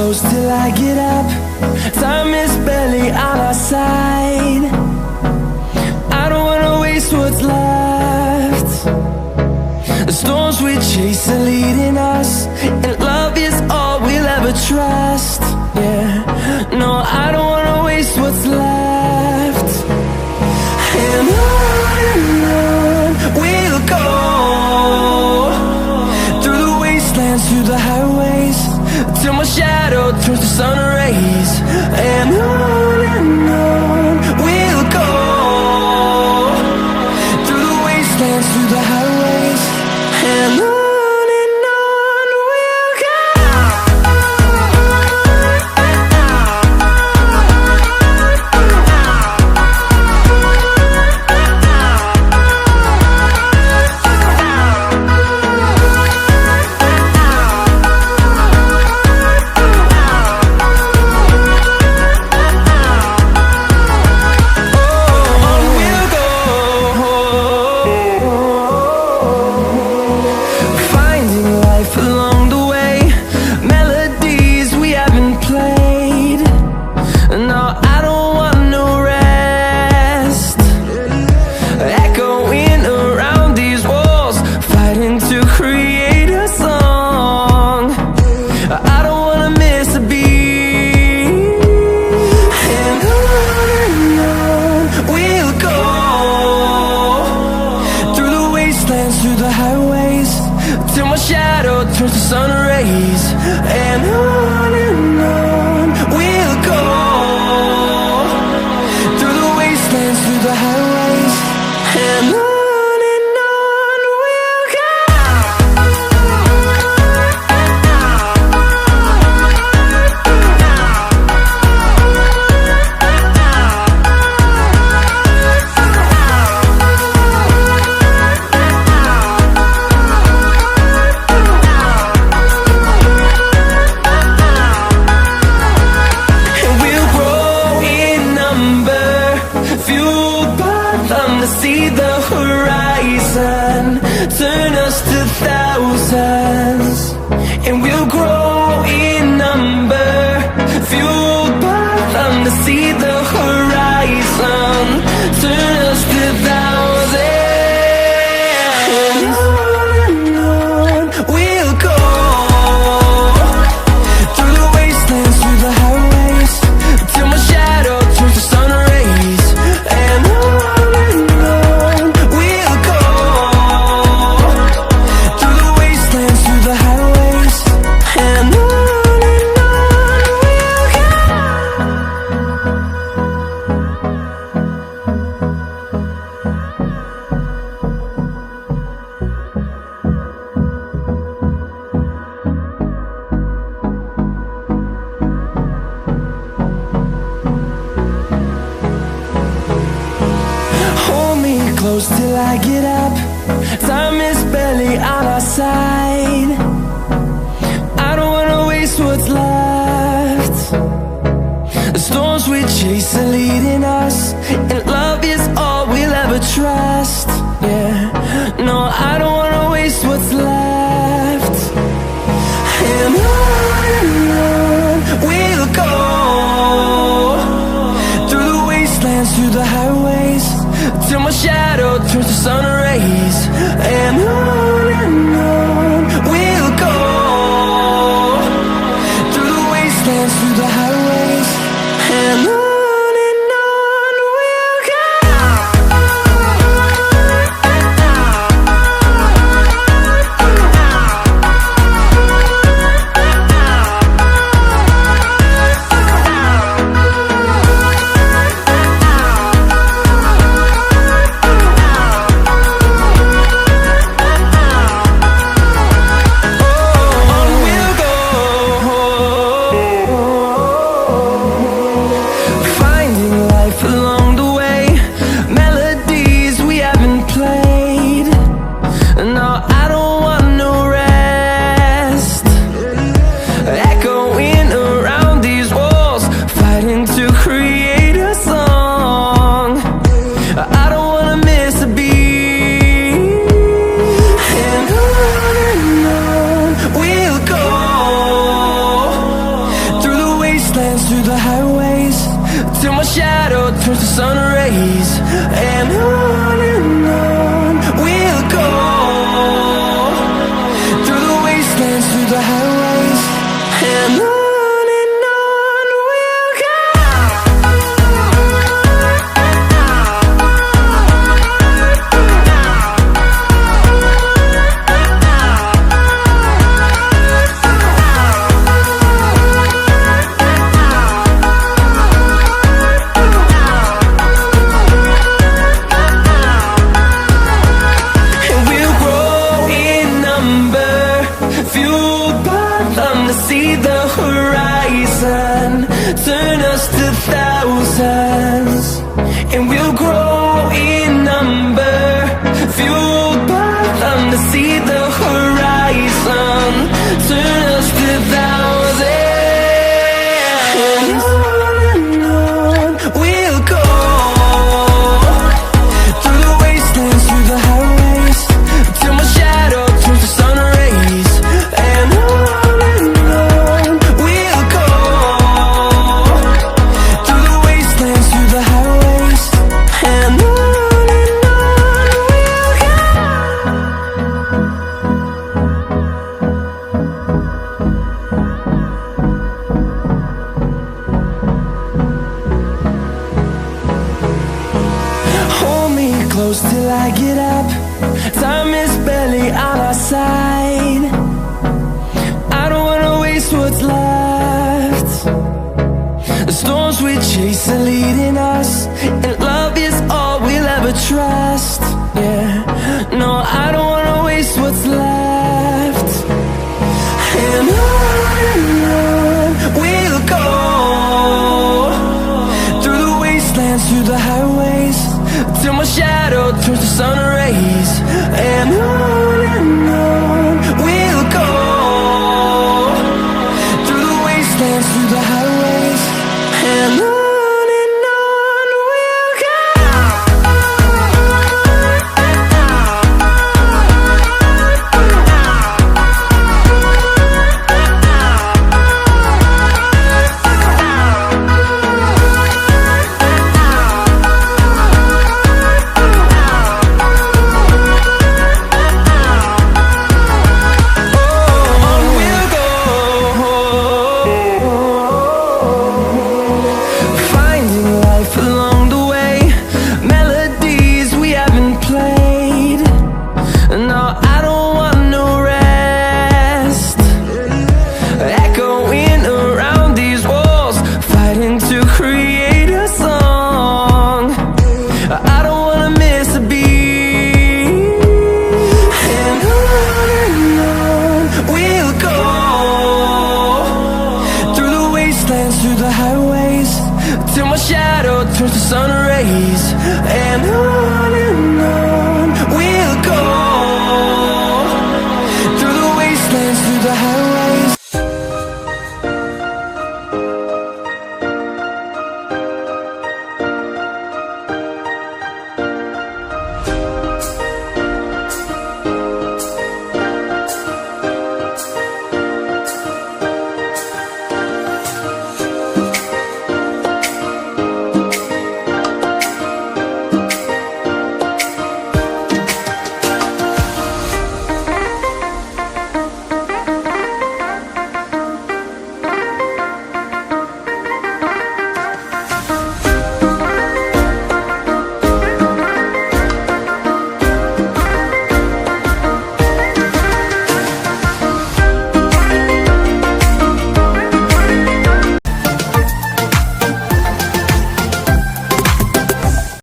close till I get up. Time is barely on our side. I don't wanna waste what's left. The storms we chase are leading us, and love is all we'll ever trust. Yeah, no, I don't wanna waste what's left. And on we'll go, through the wastelands, through the highways, till my shadow turns to sun rays. And on we'll go, through the wastelands, through the highways, and on we'll go. Through the highways, till my shadow turns to sun rays. And on we'll go, through the wastelands, through the highways, and on we'll go. See the horizon, turn us to thousands, and we'll grow in number, fueled by them. To see the horizon, turn us to thousands, and on we'll go, through the wastelands, through the highways, till my shadow turns to sun rays. And close till I get up. Time is barely on our side. I don't wanna waste what's left. The storms we chase are leading us, and love is all we'll ever trust. Yeah, no, I don't wanna waste what's left. And on we'll go, through the wastelands, through the highways, till my shadow turns to sun rays. And on we'll go, through the wastelands, through the highways, and on we'll go. till my shadow turns to sun rays. And on we'll go, through the wastelands, through the highways, and on we'll go. See the horizon, turn us to thousands, and we'll grow in number, fueled by them to see the horizon, turn us to thousands, and on we'll go, through the wastelands, through the highways, till my shadow turns to sun rays, and on close till I get up. Time is barely on our side. I don't wanna waste what's left. The storms we chase are leading us, and love is all we'll ever trust. Yeah, no, I don't wanna waste what's left. And on we'll go, through the wastelands, through the highways, till my shadow turns to sun rays. And on we'll go, through the wastelands, through the highways, and on we'll go. Through the highways, till my shadow turns to sun rays, and on we'll go.